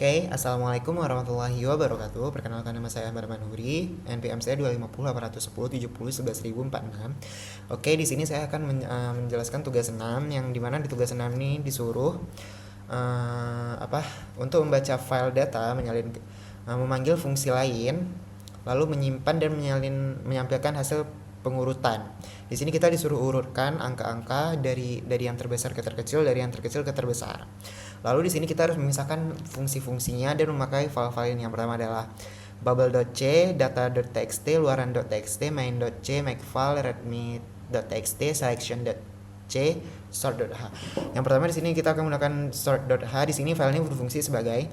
Oke, Assalamualaikum warahmatullahi wabarakatuh. Perkenalkan, nama saya Ahmad Manuri, NPM saya 250 810 70 11 046. Oke, di sini saya akan menjelaskan tugas 6, yang dimana di tugas 6 ini disuruh apa untuk membaca file data, memanggil fungsi lain, lalu menyimpan dan menyampaikan hasil pengurutan. Di sini kita disuruh urutkan angka-angka dari yang terbesar ke terkecil, dari yang terkecil ke terbesar. Lalu di sini kita harus memisahkan fungsi-fungsinya dan memakai file-file ini. Yang pertama adalah bubble.c, data.txt, luaran.txt, main.c, makefile, readme.txt, selection.c, sort.h. Yang pertama di sini kita akan menggunakan sort.h. Di sini file ini berfungsi sebagai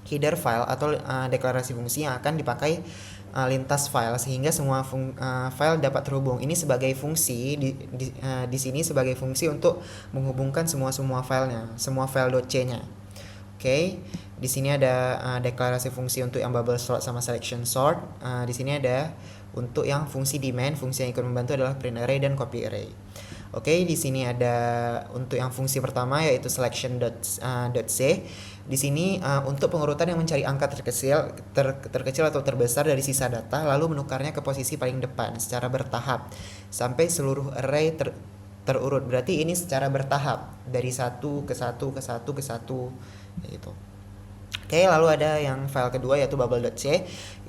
header file atau deklarasi fungsi yang akan dipakai lintas file sehingga semua file dapat terhubung. Ini sebagai fungsi di sini sebagai fungsi untuk menghubungkan semua filenya, semua file .c-nya. Oke, di sini ada deklarasi fungsi untuk yang bubble sort sama selection sort. Di sini ada untuk yang fungsi demand, fungsi yang ikut membantu adalah print array dan copy array. Oke, di sini ada untuk yang fungsi pertama yaitu selection.c. Di sini untuk pengurutan yang mencari angka terkecil atau terbesar dari sisa data, lalu menukarnya ke posisi paling depan secara bertahap sampai seluruh array terurut. Berarti ini secara bertahap dari satu ke satu ke satu ke satu, gitu. Oke, lalu ada yang file kedua yaitu bubble.c.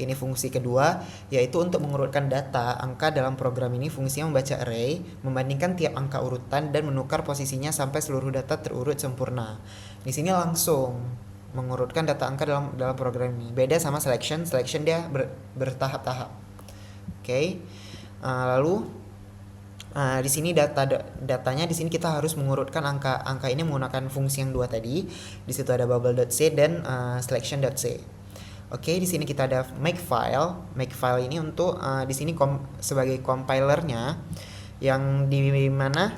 Ini fungsi kedua yaitu untuk mengurutkan data angka dalam program ini. Fungsinya membaca array, membandingkan tiap angka urutan dan menukar posisinya sampai seluruh data terurut sempurna. Di sini langsung mengurutkan data angka dalam program ini. Beda sama selection dia bertahap-tahap. Oke. Lalu di sini datanya di sini kita harus mengurutkan angka ini menggunakan fungsi yang dua tadi. Di situ ada bubble.c dan selection.c. Oke, di sini kita ada makefile. Makefile ini untuk di sini sebagai compilernya, yang di mana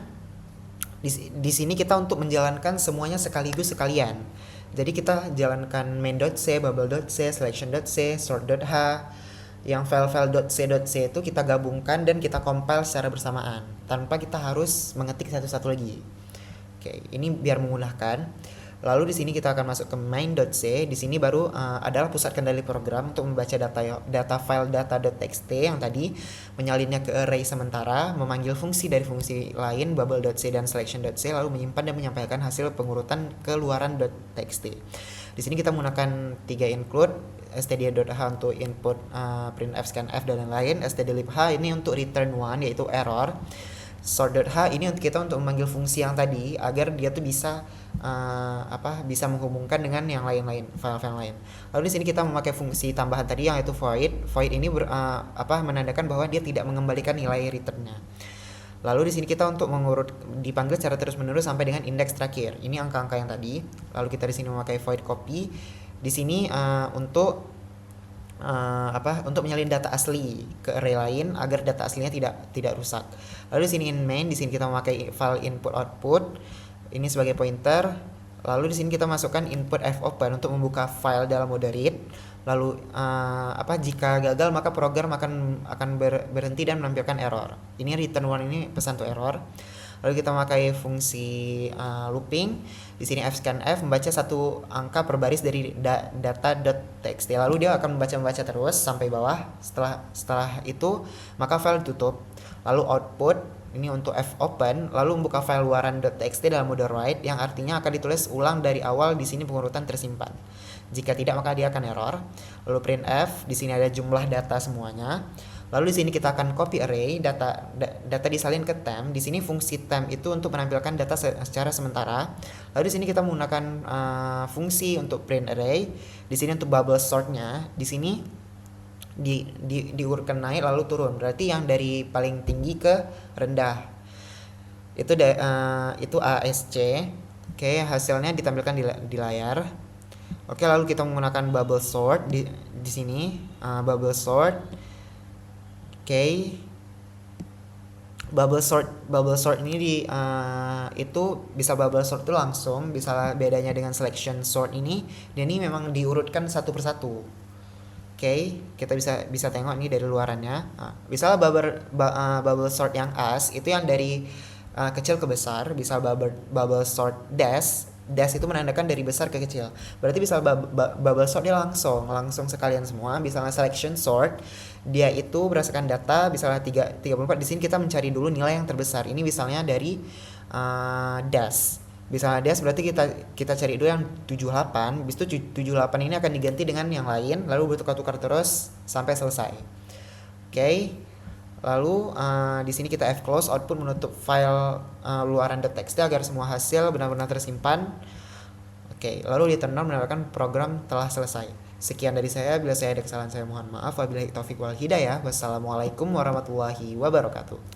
di sini kita untuk menjalankan semuanya sekalian. Jadi kita jalankan main.c, bubble.c, selection.c, sort.h. Yang file-file .c itu kita gabungkan dan kita compile secara bersamaan tanpa kita harus mengetik satu-satu lagi. Oke, ini biar memudahkan. Lalu di sini kita akan masuk ke main.c. Di sini baru adalah pusat kendali program untuk membaca data file data.txt yang tadi, menyalinnya ke array sementara, memanggil fungsi dari fungsi lain bubble.c dan selection.c, lalu menyimpan dan menyampaikan hasil pengurutan ke luaran.txt. Di sini kita menggunakan 3 include, std.h untuk input printf, scanf dan lain-lain, stdlibh ini untuk return one yaitu error, sort.h ini untuk kita untuk memanggil fungsi yang tadi agar dia tuh bisa bisa menghubungkan dengan yang lain-lain, file-file lain. Lalu di sini kita memakai fungsi tambahan tadi yang itu void. Void ini menandakan bahwa dia tidak mengembalikan nilai returnnya. Lalu di sini kita untuk dipanggil secara terus-menerus sampai dengan indeks terakhir. Ini angka-angka yang tadi. Lalu kita di sini memakai void copy. Di sini untuk menyalin data asli ke array lain agar data aslinya tidak rusak. Lalu di sini in main, di sini kita memakai file input output ini sebagai pointer. Lalu di sini kita masukkan input fopen untuk membuka file dalam mode read. Lalu jika gagal maka program akan berhenti dan menampilkan error. Ini return one, ini pesan to error. Lalu kita memakai fungsi looping. Di sini fscanf membaca satu angka per baris dari data.txt. Lalu dia akan membaca terus sampai bawah. Setelah itu maka file ditutup. Lalu output ini untuk fopen, lalu membuka file luaran.txt dalam mode write, yang artinya akan ditulis ulang dari awal. Di sini pengurutan tersimpan. Jika tidak maka dia akan error. Lalu printf, di sini ada jumlah data semuanya. Lalu di sini kita akan copy array, data disalin ke temp. Di sini fungsi temp itu untuk menampilkan data secara sementara. Lalu di sini kita menggunakan fungsi untuk print array. Di sini untuk bubble sortnya, di sini diurutkan naik lalu turun. Berarti yang dari paling tinggi ke rendah. Itu ASC. Oke, hasilnya ditampilkan di layar. Oke, lalu kita menggunakan bubble sort di sini, bubble sort. Oke. Bubble sort ini itu bisa bubble sort itu langsung, bisa bedanya dengan selection sort ini, dan ini memang diurutkan satu persatu. Oke, kita bisa tengok ini dari luarannya. Misalnya bubble sort yang as itu yang dari kecil ke besar, bisa bubble sort dash dash itu menandakan dari besar ke kecil. Berarti bisa bubble sort dia langsung sekalian semua. Misalnya selection sort, dia itu berdasarkan data, misalnya 34. Di sini kita mencari dulu nilai yang terbesar. Ini misalnya dari dash. Misalnya dash berarti kita cari dulu yang 78. Habis itu 78 ini akan diganti dengan yang lain, lalu bertukar-tukar terus sampai selesai. Oke. Lalu di sini kita F-close, output menutup file luaran .txt agar semua hasil benar-benar tersimpan. Oke, lalu di terminal menandakan program telah selesai. Sekian dari saya, bila saya ada kesalahan saya mohon maaf. Wabillahi taufiq wal hidayah. Wassalamualaikum warahmatullahi wabarakatuh.